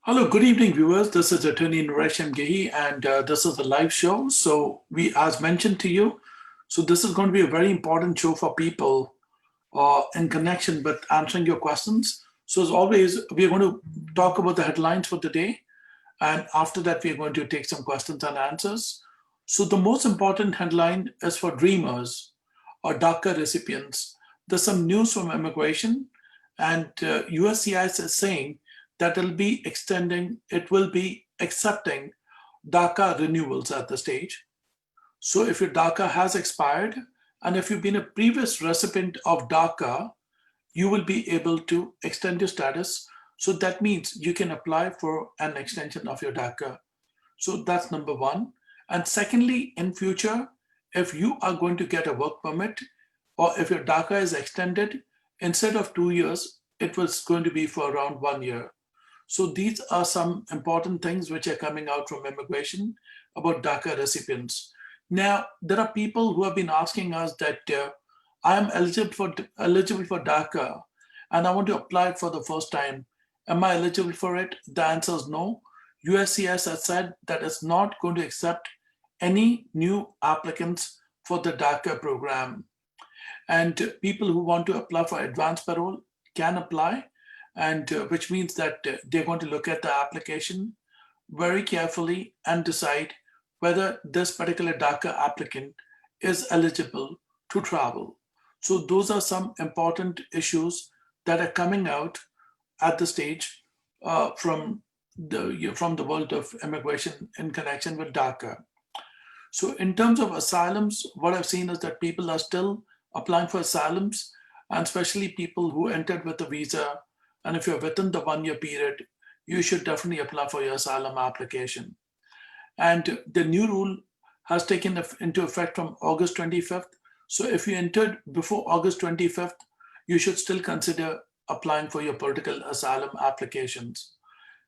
Hello, good evening, viewers. This is attorney Gehi, and this is a live show. So as mentioned to you, this is going to be a very important show for people in connection with answering your questions. So as always, we are going to talk about the headlines for the day, and after that, we are going to take some questions and answers. So the most important headline is for dreamers or DACA recipients. There's some news from immigration, and USCIS is saying that it will be accepting DACA renewals at the stage. So if your DACA has expired, and if you've been a previous recipient of DACA, you will be able to extend your status. So that means you can apply for an extension of your DACA. So that's number one. And secondly, in future, if you are going to get a work permit, or if your DACA is extended, instead of 2 years, it was going to be for around 1 year. So these are some important things which are coming out from immigration about DACA recipients. Now, there are people who have been asking us that I am eligible for DACA and I want to apply it for the first time. Am I eligible for it? The answer is no. USCIS has said that it's not going to accept any new applicants for the DACA program. And people who want to apply for advanced parole can apply, and which means that they're going to look at the application very carefully and decide whether this particular DACA applicant is eligible to travel. So those are some important issues that are coming out at the stage from the world of immigration in connection with DACA. So in terms of asylums, what I've seen is that people are still applying for asylums, and especially people who entered with a visa. And if you're within the 1 year period, you should definitely apply for your asylum application. And the new rule has taken into effect from August 25th. So if you entered before August 25th, you should still consider applying for your political asylum applications.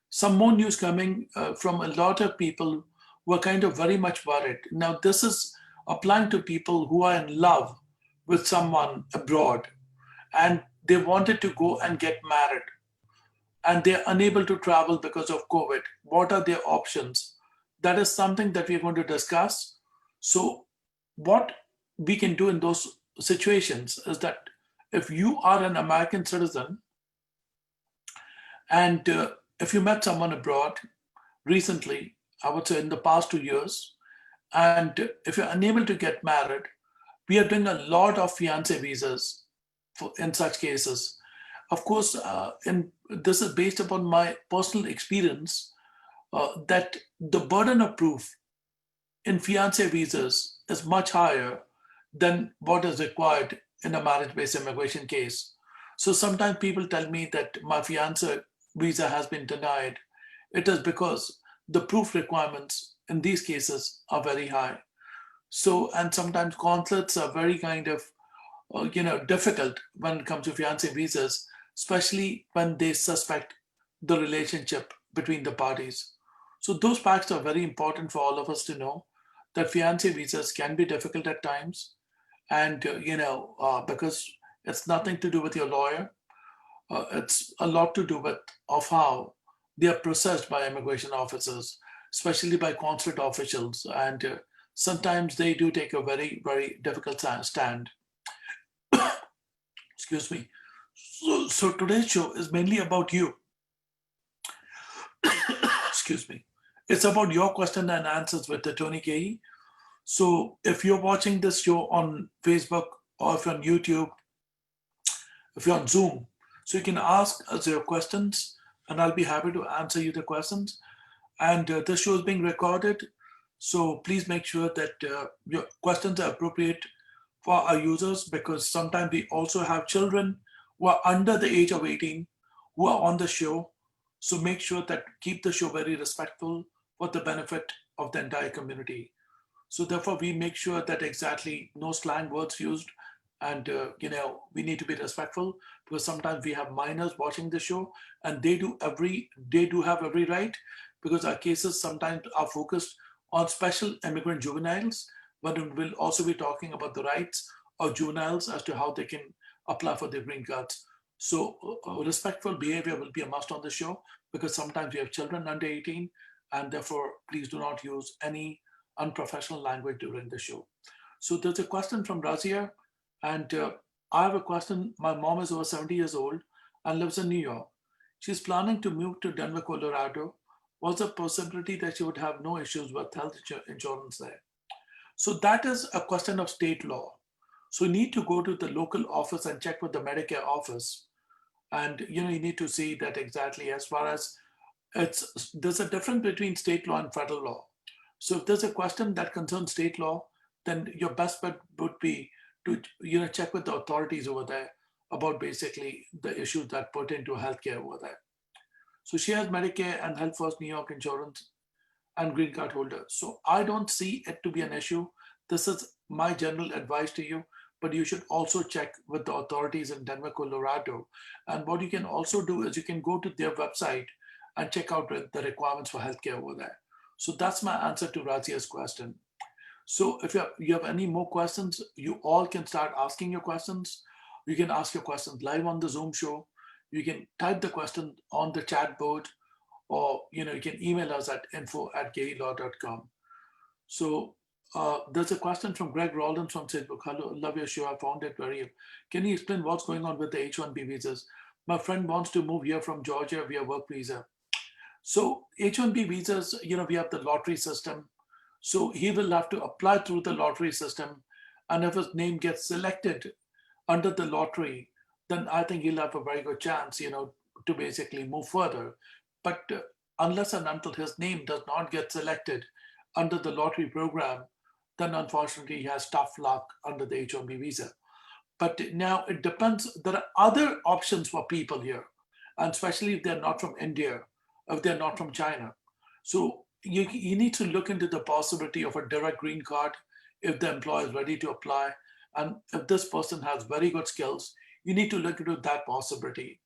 Some more news coming from a lot of people who are kind of very much worried. Now, this is applying to people who are in love with someone abroad and they wanted to go and get married and they're unable to travel because of COVID. What are their options? That is something that we're going to discuss. So, what we can do in those situations is that if you are an American citizen and if you met someone abroad recently, I would say in the past 2 years, and if you're unable to get married, we are doing a lot of fiancé visas in such cases. Of course, this is based upon my personal experience that the burden of proof in fiancé visas is much higher than what is required in a marriage-based immigration case. So sometimes people tell me that my fiancé visa has been denied. It is because the proof requirements in these cases are very high. So, and sometimes consulates are very kind of, difficult when it comes to fiancé visas, especially when they suspect the relationship between the parties. So those facts are very important for all of us to know that fiancé visas can be difficult at times, and because it's nothing to do with your lawyer, it's a lot to do with of how they are processed by immigration officers, especially by consulate officials, and sometimes they do take a very, very difficult stand. Excuse me. So today's show is mainly about you. Excuse me. It's about your question and answers with Attorney Gehi. So if you're watching this show on Facebook or if you're on YouTube, if you're on Zoom, so you can ask us your questions and I'll be happy to answer you the questions. And this show is being recorded. So please make sure that your questions are appropriate for our users, because sometimes we also have children who are under the age of 18 who are on the show. So make sure that keep the show very respectful for the benefit of the entire community. So therefore, we make sure that exactly no slang words used, and we need to be respectful, because sometimes we have minors watching the show, and they do have every right, because our cases sometimes are focused on special immigrant juveniles, but we'll also be talking about the rights of juveniles as to how they can apply for their green cards. So respectful behavior will be a must on the show. because sometimes we have children under 18, and therefore please do not use any unprofessional language during the show. So there's a question from Razia, and I have a question. My mom is over 70 years old and lives in New York. She's planning to move to Denver, Colorado. What's the possibility that she would have no issues with health insurance there? So that is a question of state law. So you need to go to the local office and check with the Medicare office. And you need to see that exactly as far as there's a difference between state law and federal law. So if there's a question that concerns state law, then your best bet would be to check with the authorities over there about basically the issues that pertain to healthcare over there. So she has Medicare and Health First New York insurance and green card holder. So I don't see it to be an issue. This is my general advice to you, but you should also check with the authorities in Denver, Colorado. And what you can also do is you can go to their website and check out the requirements for healthcare over there. So that's my answer to Razia's question. So if you have any more questions, you all can start asking your questions. You can ask your questions live on the Zoom show. You can type the question on the chat board, or you can email us at info@gehilaw.com. So there's a question from Greg Rawlins from Facebook. Hello, love your show. I found it very. Can you explain what's going on with the H1b visas? My friend wants to move here from Georgia via work visa. So H1b visas, we have the lottery system. So he will have to apply through the lottery system. And if his name gets selected under the lottery, then I think he'll have a very good chance, to basically move further. But unless and until his name does not get selected under the lottery program, then unfortunately he has tough luck under the H1b visa. But now it depends. There are other options for people here, and especially if they're not from India, if they're not from China. So you need to look into the possibility of a direct green card if the employer is ready to apply. And if this person has very good skills, you need to look into that possibility.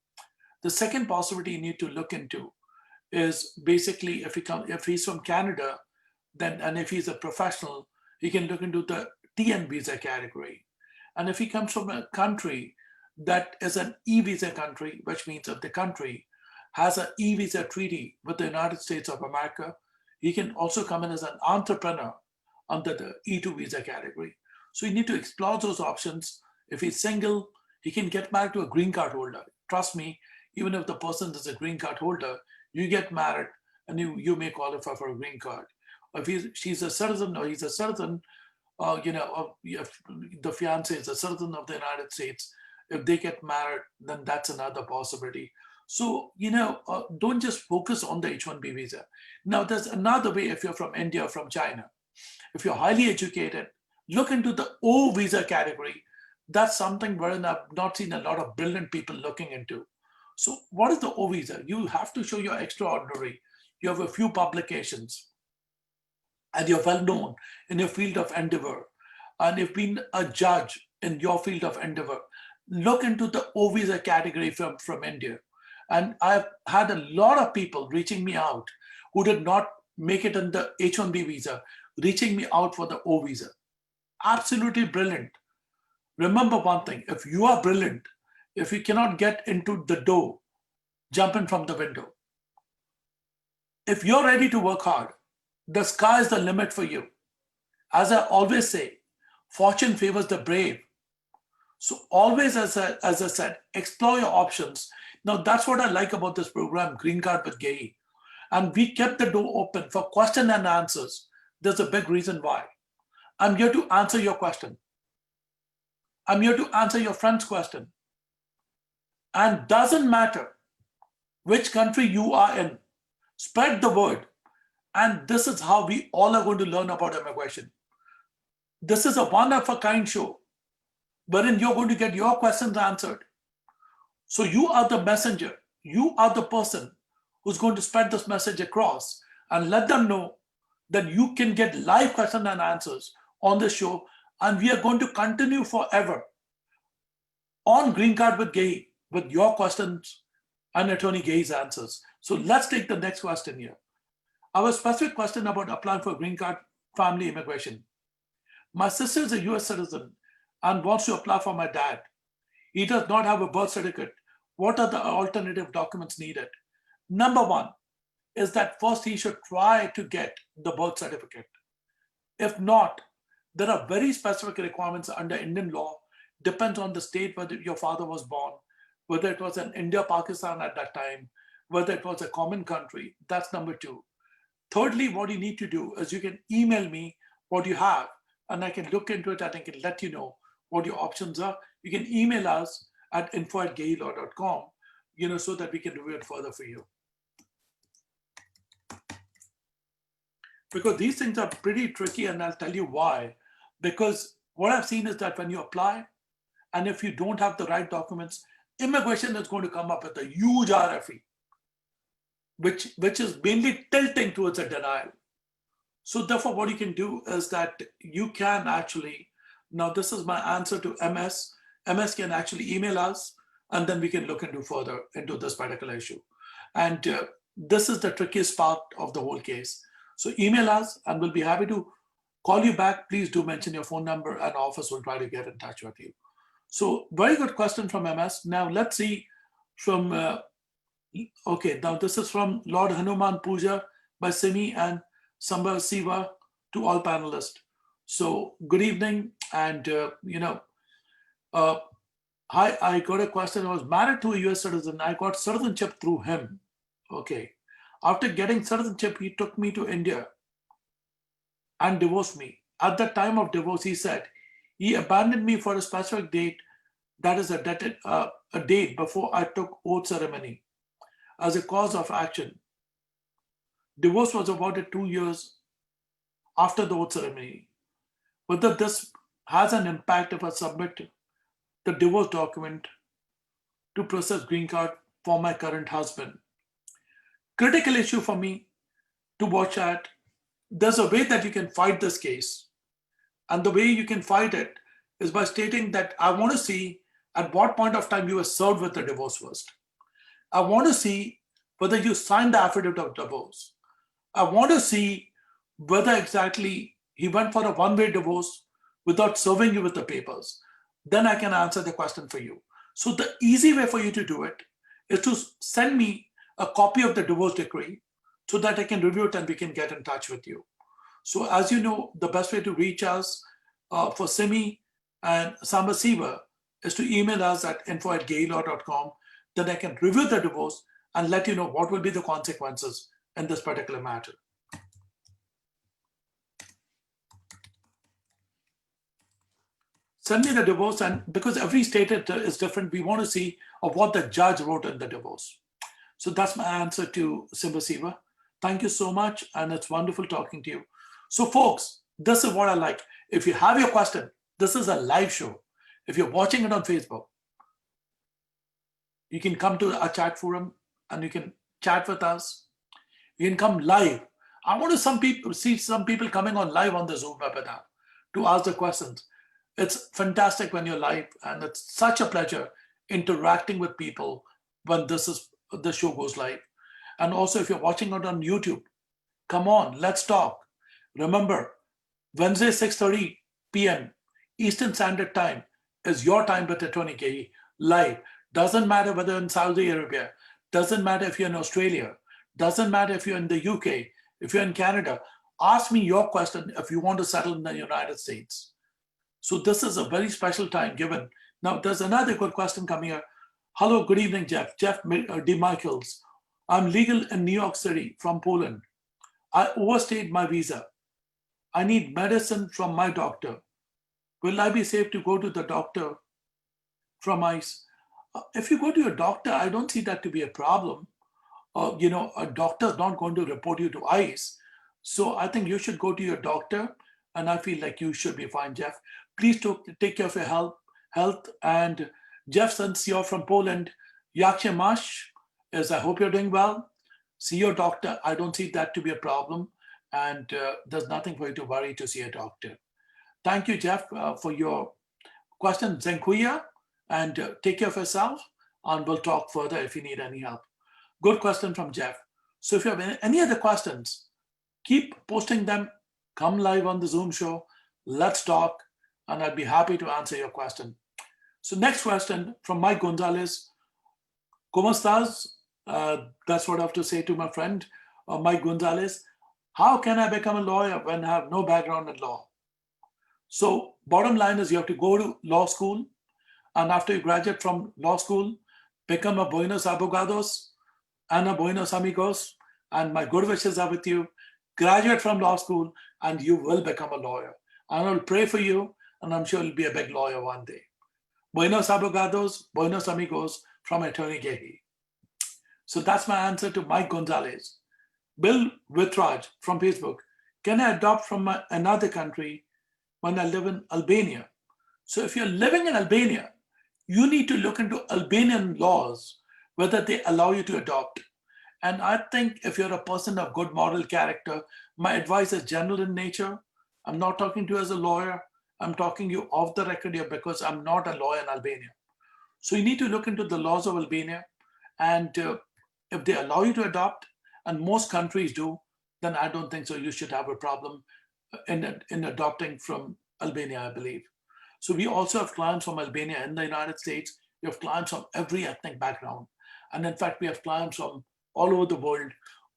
The second possibility you need to look into is basically if he's from Canada, then and if he's a professional, he can look into the TN visa category. And if he comes from a country that is an e-visa country, which means if the country has an e-visa treaty with the United States of America, he can also come in as an entrepreneur under the E2 visa category. So you need to explore those options. If he's single, he can get married to a green card holder. Trust me, even if the person is a green card holder, you get married and you may qualify for a green card. If she's a citizen or he's a citizen, if the fiance is a citizen of the United States, if they get married, then that's another possibility. So, don't just focus on the H1b visa. Now, there's another way if you're from India or from China. If you're highly educated, look into the O visa category. That's something wherein I've not seen a lot of brilliant people looking into. So what is the O visa? You have to show you're extraordinary. You have a few publications and you're well known in your field of endeavor. And you've been a judge in your field of endeavor. Look into the O visa category from India. And I've had a lot of people reaching me out who did not make it in the H1b visa, reaching me out for the O visa. Absolutely brilliant. Remember one thing, if you are brilliant, if you cannot get into the door, jump in from the window. If you're ready to work hard, the sky is the limit for you. As I always say, fortune favors the brave. So always, as I said, explore your options. Now that's what I like about this program, Green Card with Gehi. And we kept the door open for question and answers. There's a big reason why. I'm here to answer your question. I'm here to answer your friend's question. And doesn't matter which country you are in, spread the word. And this is how we all are going to learn about immigration. This is a one-of-a-kind show wherein you're going to get your questions answered. So you are the messenger. You are the person who's going to spread this message across and let them know that you can get live questions and answers on the show. And we are going to continue forever on Green Card with Gehi with your questions and Attorney Gehi's answers. So let's take the next question here. Our specific question about applying for green card family immigration. My sister is a US citizen and wants to apply for my dad. He does not have a birth certificate. What are the alternative documents needed? Number one is that first he should try to get the birth certificate. If not, there are very specific requirements under Indian law, depends on the state where your father was born, whether it was in India, Pakistan at that time, whether it was a common country. That's number two. Thirdly, what you need to do is you can email me what you have, and I can look into it and I can let you know what your options are. You can email us at info@gehilaw.com, so that we can review it further for you. Because these things are pretty tricky, and I'll tell you why. Because what I've seen is that when you apply, and if you don't have the right documents, immigration is going to come up with a huge RFE, which is mainly tilting towards a denial. So therefore, what you can do is that you can actually, now this is my answer to MS. MS can actually email us, and then we can look into further into this particular issue. And this is the trickiest part of the whole case. So email us, and we'll be happy to call you back. Please do mention your phone number, and office will try to get in touch with you. So very good question from MS. Now let's see from, okay, now this is from Lord Hanuman Puja by Simi and Samba Siva to all panelists. So good evening, and hi, I got a question. I was married to a US citizen. I got citizenship through him. Okay. After getting citizenship, he took me to India and divorced me. At the time of divorce, he said he abandoned me for a specific date, that is a date before I took oath ceremony, as a cause of action. Divorce was about 2 years after the oath ceremony. Whether this has an impact if I submit the divorce document to process green card for my current husband. Critical issue for me to watch at. There's a way that you can fight this case. And the way you can fight it is by stating that I want to see at what point of time you were served with the divorce first. I want to see whether you signed the affidavit of divorce. I want to see whether exactly he went for a one-way divorce without serving you with the papers. Then I can answer the question for you. So the easy way for you to do it is to send me a copy of the divorce decree so that I can review it and we can get in touch with you. So as you know, the best way to reach us for Simi and Samba Siva is to email us at info@gehilaw.com. Then I can review the divorce and let you know what will be the consequences in this particular matter. Send me the divorce, and because every state is different, we want to see of what the judge wrote in the divorce. So that's my answer to Simba Siva. Thank you so much, and it's wonderful talking to you. So folks, this is what I like. If you have your question, this is a live show. If you're watching it on Facebook, you can come to our chat forum and you can chat with us. You can come live. I want to see some people coming on live on the Zoom webinar to ask the questions. It's fantastic when you're live, and it's such a pleasure interacting with people when the show goes live. And also, if you're watching it on YouTube, come on, let's talk. Remember, Wednesday, 6:30 p.m. Eastern Standard Time is your time with Attorney Gehi live. Doesn't matter whether you're in Saudi Arabia, doesn't matter if you're in Australia, doesn't matter if you're in the UK, if you're in Canada. Ask me your question if you want to settle in the United States. So this is a very special time given. Now, there's another good question coming here. Hello, good evening, Jeff. Jeff D. Michaels. I'm legal in New York City from Poland. I overstayed my visa. I need medicine from my doctor. Will I be safe to go to the doctor from ICE? If you go to your doctor, I don't see that to be a problem. A doctor is not going to report you to ICE. So I think you should go to your doctor, and I feel like you should be fine, Jeff. Please take care of your health. And Jeff, since you're from Poland, jak się masz? I hope you're doing well. See your doctor. I don't see that to be a problem. And there's nothing for you to worry to see a doctor. Thank you, Jeff, for your question. Zenkuya, and take care of yourself. And we'll talk further if you need any help. Good question from Jeff. So if you have any other questions, keep posting them. Come live on the Zoom show. Let's talk. And I'd be happy to answer your question. So next question from Mike Gonzalez. ¿Cómo estás? That's what I have to say to my friend, Mike Gonzalez. How can I become a lawyer when I have no background in law? So bottom line is you have to go to law school, and after you graduate from law school, become a buenos abogados and a buenos amigos, and my good wishes are with you. Graduate from law school and you will become a lawyer. And I'll pray for you, and I'm sure you'll be a big lawyer one day. Buenos abogados, buenos amigos from Attorney Gehi. So that's my answer to Mike Gonzalez. Bill Withraj from Facebook. Can I adopt from another country when I live in Albania? So if you're living in Albania, you need to look into Albanian laws, whether they allow you to adopt. And I think if you're a person of good moral character, my advice is general in nature. I'm not talking to you as a lawyer. I'm talking to you off the record here because I'm not a lawyer in Albania. So you need to look into the laws of Albania. And if they allow you to adopt, and most countries do, then I don't think so you should have a problem in adopting from Albania, I believe. So we also have clients from Albania in the United States. We have clients from every ethnic background. And in fact, we have clients from all over the world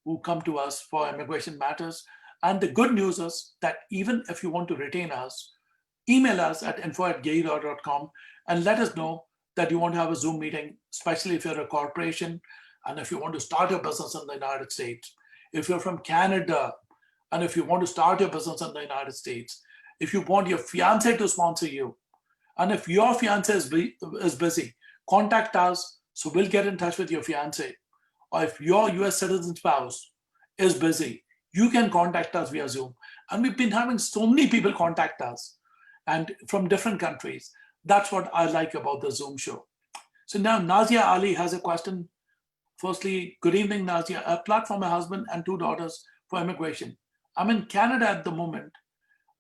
who come to us for immigration matters. And the good news is that even if you want to retain us, email us at info@gehilaw.com and let us know that you want to have a Zoom meeting, especially if you're a corporation and if you want to start your business in the United States. If you're from Canada and if you want to start your business in the United States, if you want your fiance to sponsor you, and if your fiance is busy, contact us so we'll get in touch with your fiance. Or if your US citizen spouse is busy, you can contact us via Zoom. And we've been having so many people contact us and from different countries. That's what I like about the Zoom show. So now Nazia Ali has a question. Firstly, good evening, Nazia. I applied for my husband and 2 daughters for immigration. I'm in Canada at the moment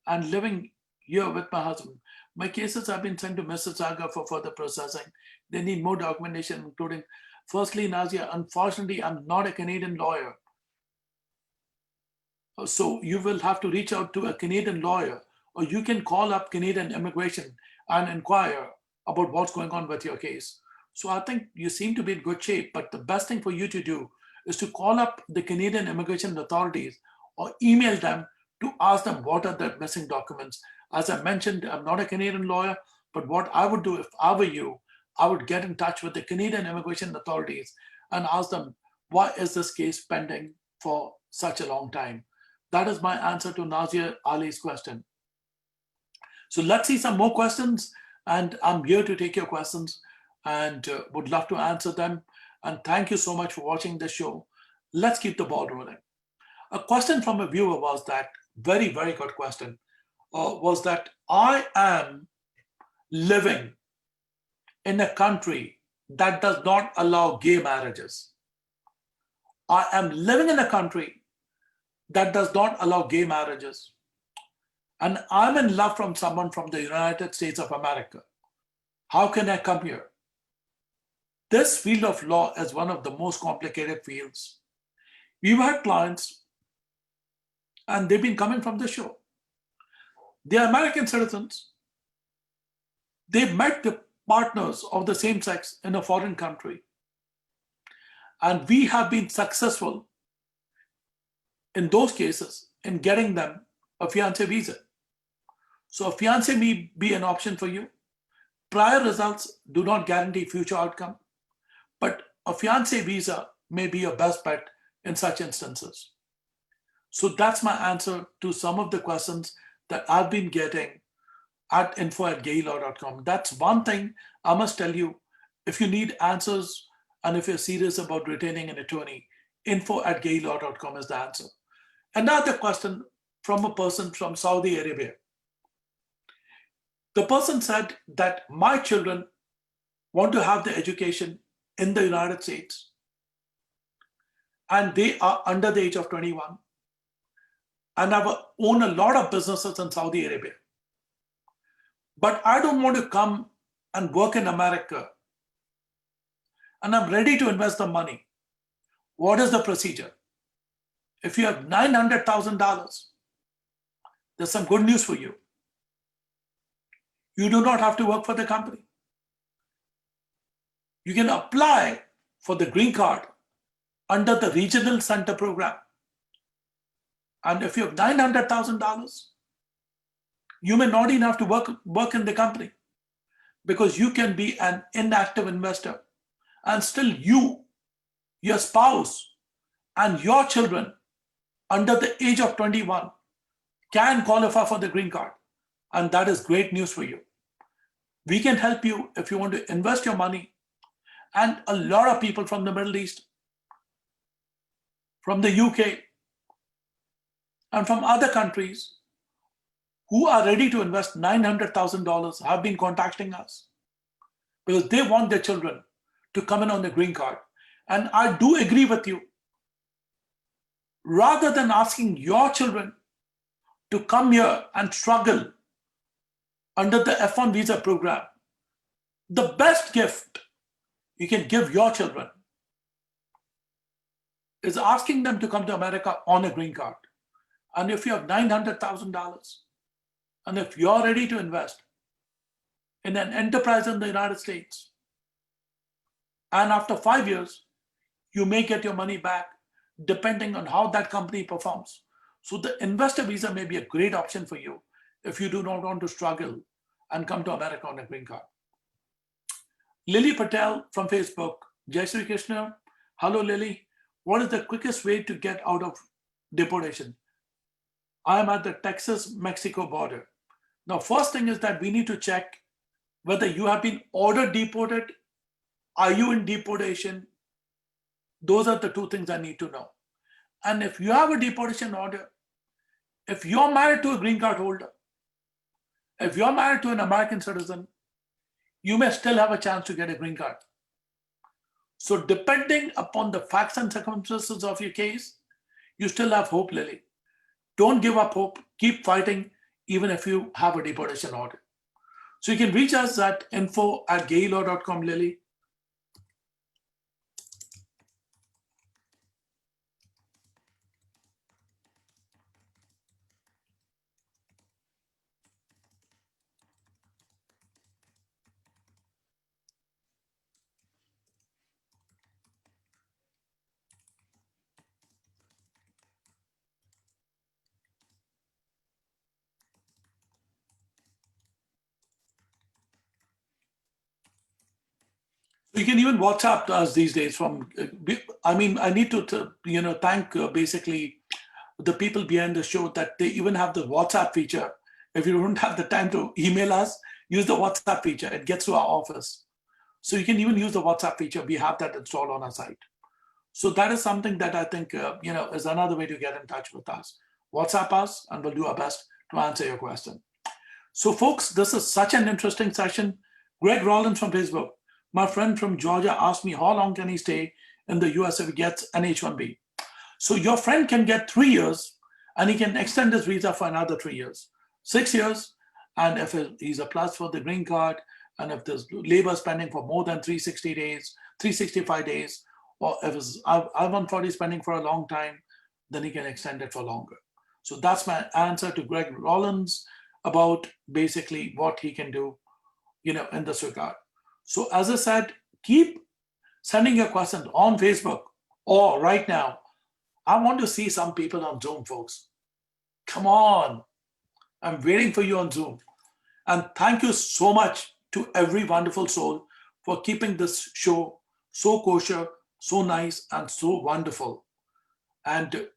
and living here with my husband. My cases have been sent to Mississauga for further processing. They need more documentation, including, firstly, Nazia, unfortunately, I'm not a Canadian lawyer. So you will have to reach out to a Canadian lawyer, or you can call up Canadian Immigration and inquire about what's going on with your case. So I think you seem to be in good shape, but the best thing for you to do is to call up the Canadian immigration authorities or email them to ask them what are the missing documents. As I mentioned, I'm not a Canadian lawyer, but what I would do if I were you, I would get in touch with the Canadian immigration authorities and ask them, why is this case pending for such a long time? That is my answer to Nazia Ali's question. So let's see some more questions, and I'm here to take your questions and would love to answer them. And thank you so much for watching the show. Let's keep the ball rolling. A question from a viewer was that, very, very good question, was that I am living in a country that does not allow gay marriages. I am living in a country that does not allow gay marriages. And I'm in love from someone from the United States of America. How can I come here? This field of law is one of the most complicated fields. We've had clients, and they've been coming from the show. They're American citizens. They've met the partners of the same sex in a foreign country. And we have been successful in those cases in getting them a fiancé visa. So a fiancé may be an option for you. Prior results do not guarantee future outcome, but a fiancé visa may be your best bet in such instances. So that's my answer to some of the questions that I've been getting at info@gehilaw.com. That's one thing I must tell you. If you need answers and if you're serious about retaining an attorney, info@gehilaw.com is the answer. Another question from a person from Saudi Arabia. The person said that my children want to have the education in the United States and they are under the age of 21 and own a lot of businesses in Saudi Arabia. But I don't want to come and work in America and I'm ready to invest the money. What is the procedure? If you have $900,000, there's some good news for you. You do not have to work for the company. You can apply for the green card under the regional center program. And if you have $900,000, you may not even have to work in the company, because you can be an inactive investor and still you, your spouse, and your children under the age of 21 can qualify for the green card. And that is great news for you. We can help you if you want to invest your money. And a lot of people from the Middle East, from the UK, and from other countries who are ready to invest $900,000 have been contacting us because they want their children to come in on the green card. And I do agree with you. Rather than asking your children to come here and struggle under the F1 visa program, the best gift you can give your children is asking them to come to America on a green card. And if you have $900,000, and if you're ready to invest in an enterprise in the United States, and after 5 years, you may get your money back depending on how that company performs. So the investor visa may be a great option for you if you do not want to struggle and come to America on a green card. Lily Patel from Facebook, Jai Sri Krishna. Hello, Lily. What is the quickest way to get out of deportation? I am at the Texas-Mexico border. Now, first thing is that we need to check whether you have been ordered deported. Are you in deportation? Those are the two things I need to know. And if you have a deportation order, if you're married to a green card holder, if you're married to an American citizen, you may still have a chance to get a green card. So depending upon the facts and circumstances of your case, you still have hope, Lily. Don't give up hope. Keep fighting, even if you have a deportation order. So you can reach us at info@gehilaw.com, Lily. You can even WhatsApp us these days from, I need to thank basically the people behind the show that they even have the WhatsApp feature. If you don't have the time to email us, use the WhatsApp feature. It gets to our office. So you can even use the WhatsApp feature. We have that installed on our site. So that is something that I think, is another way to get in touch with us. WhatsApp us and we'll do our best to answer your question. So folks, this is such an interesting session. Greg Rollins from Facebook. My friend from Georgia asked me how long can he stay in the US if he gets an H1b. So your friend can get 3 years and he can extend his visa for another 3 years, 6 years. And if he's applies for the green card, and if there's labor spending for more than 360 days, 365 days, or if it's I-140 spending for a long time, then he can extend it for longer. So that's my answer to Greg Rollins about basically what he can do, in this regard. So as I said, keep sending your questions on Facebook or right now. I want to see some people on Zoom, folks. Come on. I'm waiting for you on Zoom. And thank you so much to every wonderful soul for keeping this show so kosher, so nice, and so wonderful. And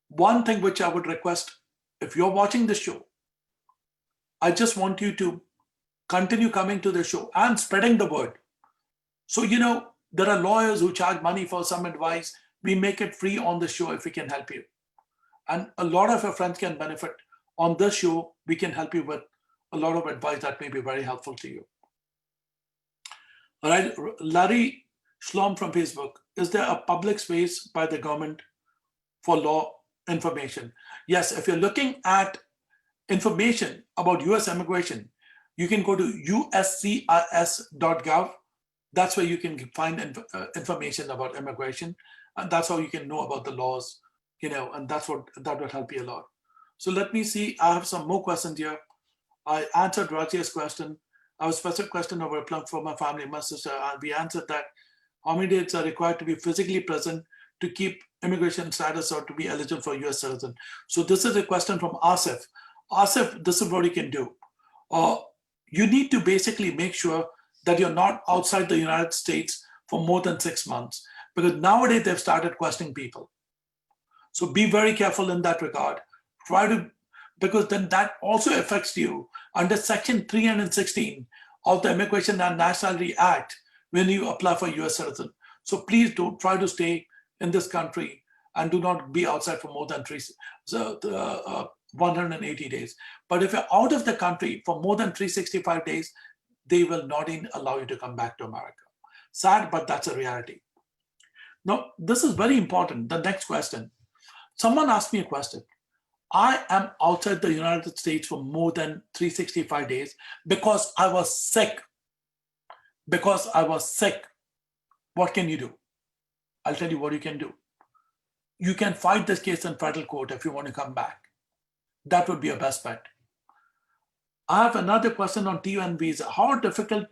one thing which I would request, if you're watching the show, I just want you to continue coming to the show and spreading the word. So, there are lawyers who charge money for some advice. We make it free on the show if we can help you. And a lot of your friends can benefit. On this show, we can help you with a lot of advice that may be very helpful to you. All right, Larry Shlom from Facebook. Is there a public space by the government for law information? Yes, if you're looking at information about US immigration, you can go to uscis.gov. That's where you can find information about immigration. And that's how you can know about the laws, and that will help you a lot. So let me see, I have some more questions here. I answered Rajya's question. I have a specific question over a plug for my family, my sister, and we answered that. How many days are required to be physically present to keep immigration status or to be eligible for US citizen? So this is a question from Asif. Asif, this is what you can do. You need to basically make sure that you're not outside the United States for more than 6 months, because nowadays they've started questioning people. So be very careful in that regard. Because then that also affects you under Section 316 of the Immigration and Nationality Act when you apply for US citizen. So please don't try to stay in this country and do not be outside for more than 180 days. But if you're out of the country for more than 365 days, they will not even allow you to come back to America. Sad, but that's a reality. Now, this is very important. The next question. Someone asked me a question. I am outside the United States for more than 365 days because I was sick. Because I was sick. What can you do? I'll tell you what you can do. You can fight this case in federal court if you want to come back. That would be your best bet. I have another question on T1 visa. How difficult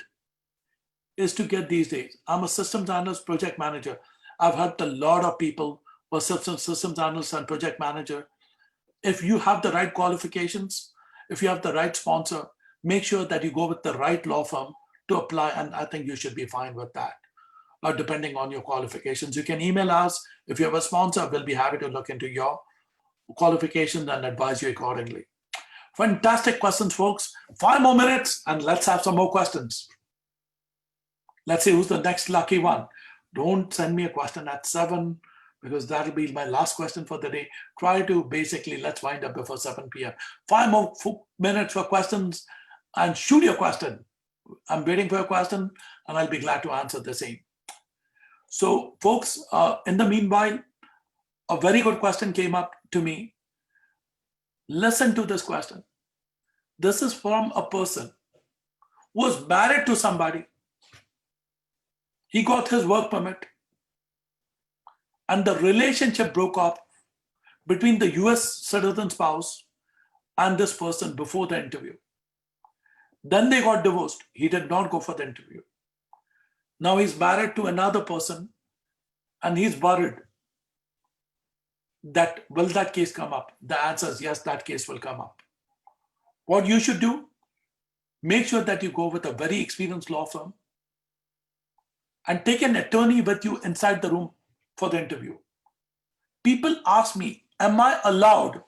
is to get these days? I'm a systems analyst, project manager. I've helped a lot of people who are systems analyst and project manager. If you have the right qualifications, if you have the right sponsor, make sure that you go with the right law firm to apply, and I think you should be fine with that, depending on your qualifications. You can email us. If you have a sponsor, we'll be happy to look into your qualifications and advise you accordingly. Fantastic questions, folks. 5 more minutes, and let's have some more questions. Let's see who's the next lucky one. Don't send me a question at 7, because that'll be my last question for the day. Try to basically, let's wind up before 7 p.m. 5 more minutes for questions, and shoot your question. I'm waiting for your question, and I'll be glad to answer the same. So folks, in the meanwhile, a very good question came up to me. Listen to this question. This is from a person who was married to somebody. He got his work permit, and the relationship broke up between the US citizen spouse and this person before the interview. Then they got divorced. He did not go for the interview. Now he's married to another person, and he's worried that will that case come up? The answer is yes, that case will come up. What you should do, make sure that you go with a very experienced law firm and take an attorney with you inside the room for the interview. People ask me, am I allowed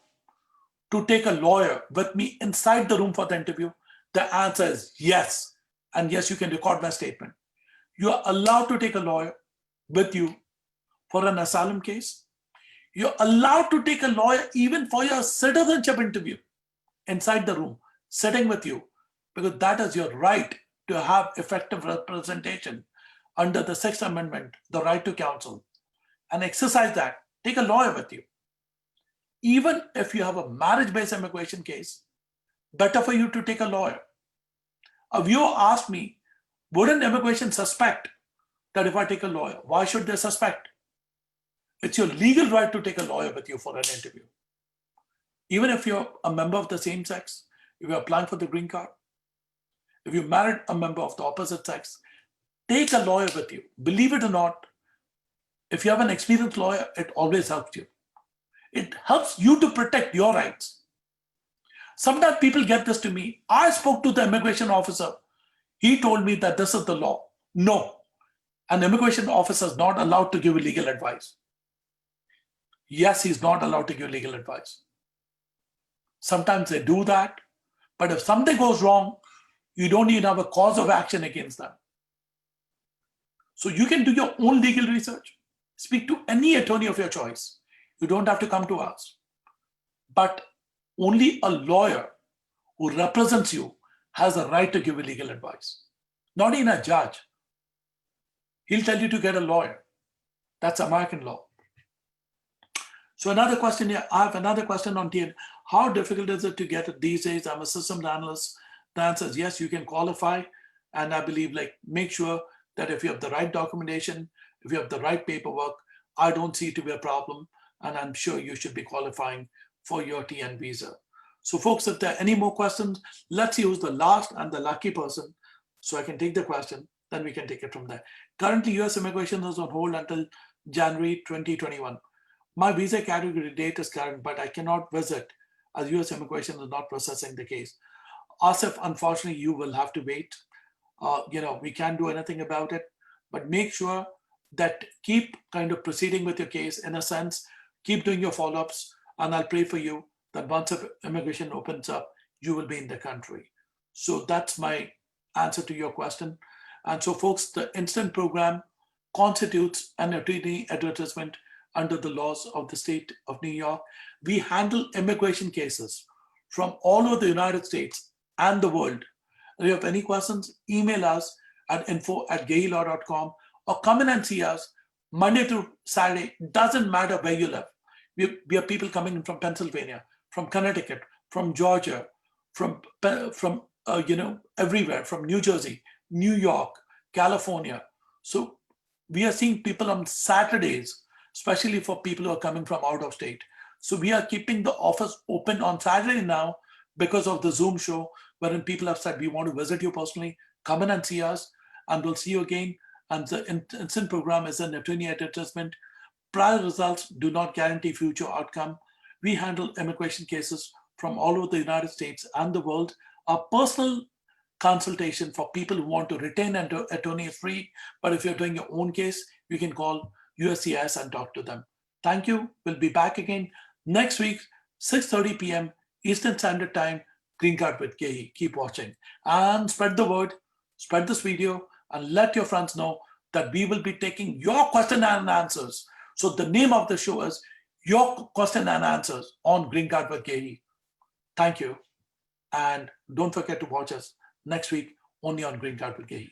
to take a lawyer with me inside the room for the interview? The answer is yes. And yes, you can record my statement. You are allowed to take a lawyer with you for an asylum case. You're allowed to take a lawyer even for your citizenship interview inside the room, sitting with you, because that is your right to have effective representation under the 6th Amendment, the right to counsel, and exercise that. Take a lawyer with you. Even if you have a marriage-based immigration case, better for you to take a lawyer. A viewer asked me, wouldn't immigration suspect that if I take a lawyer? Why should they suspect? It's your legal right to take a lawyer with you for an interview. Even if you're a member of the same sex, if you're applying for the green card, if you married a member of the opposite sex, take a lawyer with you. Believe it or not, if you have an experienced lawyer, it always helps you. It helps you to protect your rights. Sometimes people get this to me. I spoke to the immigration officer. He told me that this is the law. No, an immigration officer is not allowed to give legal advice. Yes, he's not allowed to give legal advice. Sometimes they do that, but if something goes wrong, you don't even have a cause of action against them. So you can do your own legal research. Speak to any attorney of your choice. You don't have to come to us. But only a lawyer who represents you has a right to give you legal advice. Not even a judge. He'll tell you to get a lawyer. That's American law. So another question here, I have another question on TN. How difficult is it to get it these days? I'm a systems analyst. The answer is yes, you can qualify. And I believe, make sure that if you have the right documentation, if you have the right paperwork, I don't see it to be a problem. And I'm sure you should be qualifying for your TN visa. So folks, if there are any more questions, let's see who's the last and the lucky person so I can take the question. then we can take it from there. Currently, US immigration is on hold until January 2021. My visa category date is current, but I cannot visit as US immigration is not processing the case. Asif, unfortunately, you will have to wait. We can't do anything about it, but make sure that keep kind of proceeding with your case in a sense, keep doing your follow-ups, and I'll pray for you that once immigration opens up, you will be in the country. So that's my answer to your question. And so, folks, the instant program constitutes an attorney advertisement under the laws of the state of New York. We handle immigration cases from all over the United States and the world. If you have any questions, email us at info@gehilaw.com or come in and see us Monday to Saturday. Doesn't matter where you live. We have people coming in from Pennsylvania, from Connecticut, from Georgia, from everywhere, from New Jersey, New York, California. So we are seeing people on Saturdays, especially for people who are coming from out of state. So we are keeping the office open on Saturday now because of the Zoom show, wherein people have said, we want to visit you personally, come in and see us, and we'll see you again. And the instant program is an attorney advertisement. Prior results do not guarantee future outcome. We handle immigration cases from all over the United States and the world. Our personal consultation for people who want to retain an attorney is free, but if you're doing your own case, you can call USCIS and talk to them. Thank you. We'll be back again next week, 6:30 p.m. Eastern Standard Time, Green Card with Gehi. Keep watching and spread the word, spread this video, and let your friends know that we will be taking your question and answers. So the name of the show is Your Question and Answers on Green Card with Gehi. Thank you. And don't forget to watch us next week only on Green Card with Gehi.